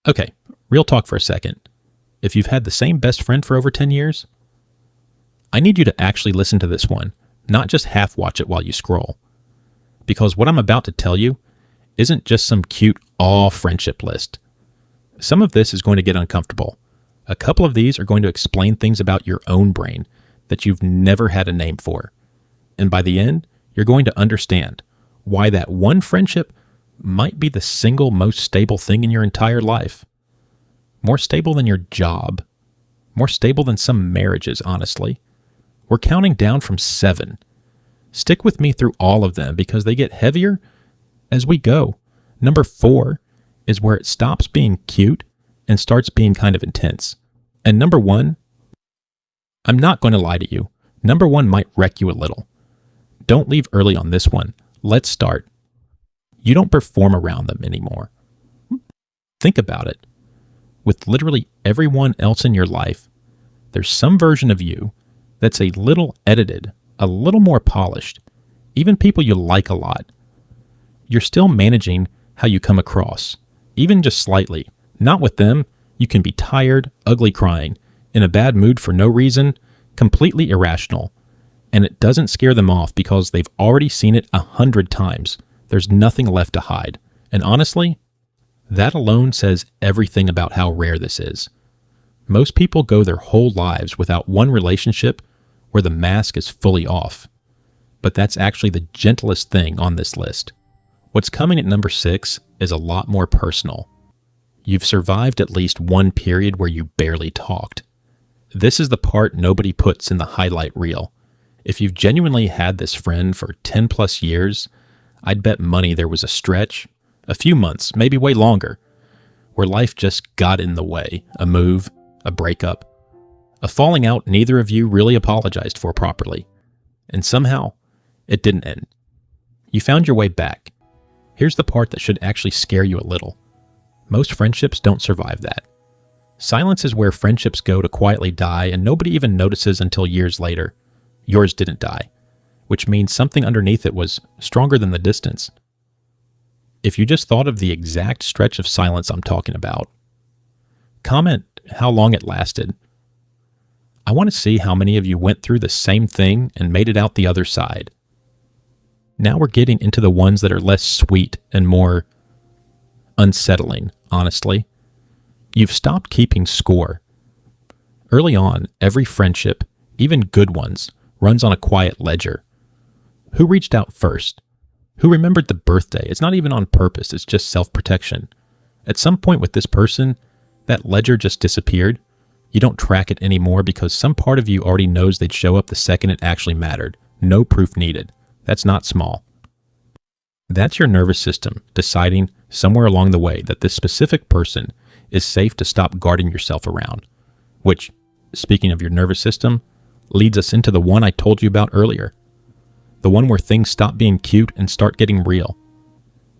Okay, real talk for a second. If you've had the same best friend for over 10 years, I need you to actually listen to this one, not just half watch it while you scroll. Because what I'm about to tell you isn't just some cute all friendship list. Some of this is going to get uncomfortable. A couple of these are going to explain things about your own brain that you've never had a name for. And by the end, you're going to understand why that one friendship might be the single most stable thing in your entire life. More stable than your job. More stable than some marriages, honestly. We're counting down from 7. Stick with me through all of them because they get heavier as we go. Number 4 is where it stops being cute and starts being kind of intense. And number 1, I'm not going to lie to you. Number 1 might wreck you a little. Don't leave early on this one. Let's start. You don't perform around them anymore. Think about it. With literally everyone else in your life, there's some version of you that's a little edited, a little more polished. Even people you like a lot. You're still managing how you come across, even just slightly. Not with them. You can be tired, ugly crying, in a bad mood for no reason, completely irrational. And it doesn't scare them off because they've already seen it 100 times. There's nothing left to hide. And honestly, that alone says everything about how rare this is. Most people go their whole lives without one relationship where the mask is fully off. But that's actually the gentlest thing on this list. What's coming at number 6 is a lot more personal. You've survived at least one period where you barely talked. This is the part nobody puts in the highlight reel. If you've genuinely had this friend for 10 plus years, I'd bet money there was a stretch, a few months, maybe way longer, where life just got in the way. A move, a breakup, a falling out neither of you really apologized for properly. And somehow, it didn't end. You found your way back. Here's the part that should actually scare you a little. Most friendships don't survive that. Silence is where friendships go to quietly die and nobody even notices until years later. Yours didn't die, which means something underneath it was stronger than the distance. If you just thought of the exact stretch of silence I'm talking about, comment how long it lasted. I want to see how many of you went through the same thing and made it out the other side. Now we're getting into the ones that are less sweet and more unsettling, honestly. You've stopped keeping score. Early on, every friendship, even good ones, runs on a quiet ledger. Who reached out first? Who remembered the birthday? It's not even on purpose, it's just self-protection. At some point with this person, that ledger just disappeared. You don't track it anymore because some part of you already knows they'd show up the second it actually mattered. No proof needed. That's not small. That's your nervous system deciding somewhere along the way that this specific person is safe to stop guarding yourself around. Which, speaking of your nervous system, leads us into the one I told you about earlier. The one where things stop being cute and start getting real.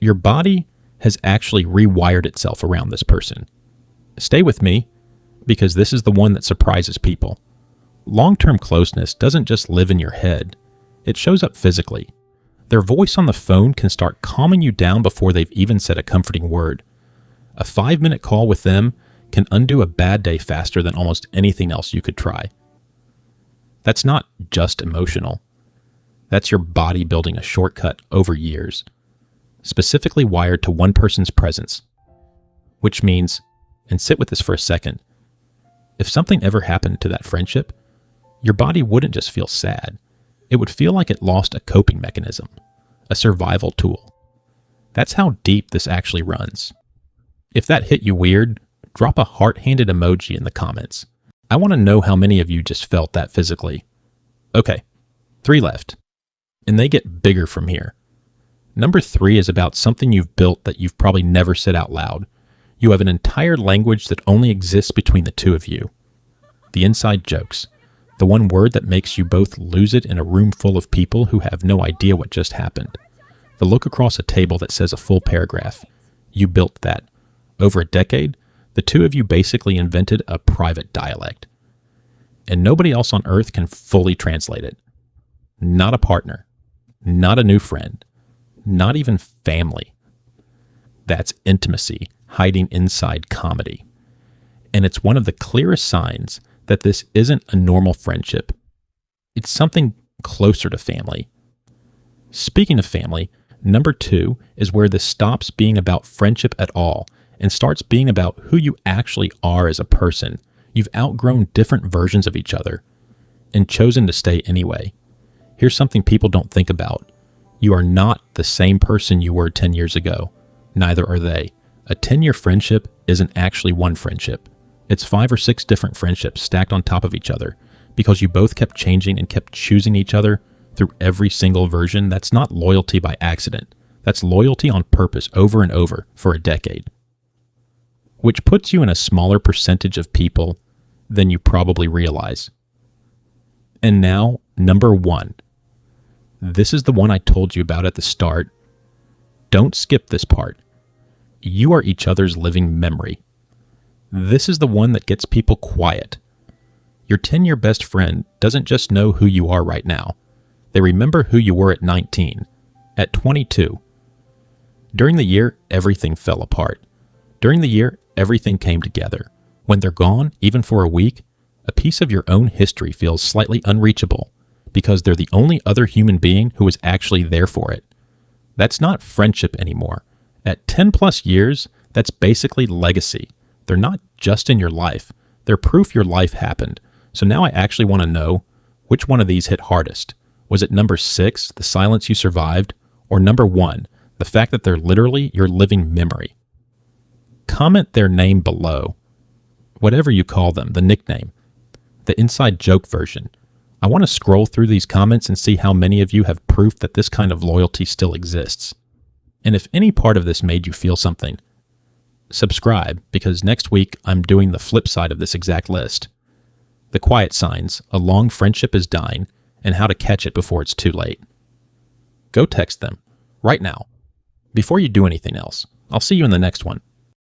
Your body has actually rewired itself around this person. Stay with me, because this is the one that surprises people. Long-term closeness doesn't just live in your head. It shows up physically. Their voice on the phone can start calming you down before they've even said a comforting word. A 5-minute call with them can undo a bad day faster than almost anything else you could try. That's not just emotional. That's your body building a shortcut over years, specifically wired to one person's presence. Which means, and sit with this for a second, if something ever happened to that friendship, your body wouldn't just feel sad. It would feel like it lost a coping mechanism, a survival tool. That's how deep this actually runs. If that hit you weird, drop a heart-handed emoji in the comments. I want to know how many of you just felt that physically. Okay, 3 left. And they get bigger from here. Number 3 is about something you've built that you've probably never said out loud. You have an entire language that only exists between the two of you. The inside jokes. The one word that makes you both lose it in a room full of people who have no idea what just happened. The look across a table that says a full paragraph. You built that. Over a decade, the two of you basically invented a private dialect. And nobody else on earth can fully translate it. Not a partner. Not a new friend. Not even family. That's intimacy, hiding inside comedy. And it's one of the clearest signs that this isn't a normal friendship. It's something closer to family. Speaking of family, number 2 is where this stops being about friendship at all and starts being about who you actually are as a person. You've outgrown different versions of each other and chosen to stay anyway. Here's something people don't think about. You are not the same person you were 10 years ago. Neither are they. A 10-year friendship isn't actually one friendship. It's 5 or 6 different friendships stacked on top of each other because you both kept changing and kept choosing each other through every single version. That's not loyalty by accident. That's loyalty on purpose over and over for a decade. Which puts you in a smaller percentage of people than you probably realize. And now, number 1. This is the one I told you about at the start. Don't skip this part. You are each other's living memory. This is the one that gets people quiet. Your 10-year best friend doesn't just know who you are right now. They remember who you were at 19, at 22. During the year, everything fell apart. During the year, everything came together. When they're gone, even for a week, a piece of your own history feels slightly unreachable because they're the only other human being who is actually there for it. That's not friendship anymore. At 10 plus years, that's basically legacy. They're not just in your life. They're proof your life happened. So now I actually want to know, which one of these hit hardest? Was it number 6, the silence you survived, or number 1, the fact that they're literally your living memory? Comment their name below. Whatever you call them, the nickname, the inside joke version. I want to scroll through these comments and see how many of you have proof that this kind of loyalty still exists. And if any part of this made you feel something, subscribe, because next week I'm doing the flip side of this exact list. The quiet signs a long friendship is dying and how to catch it before it's too late. Go text them right now before you do anything else. I'll see you in the next one.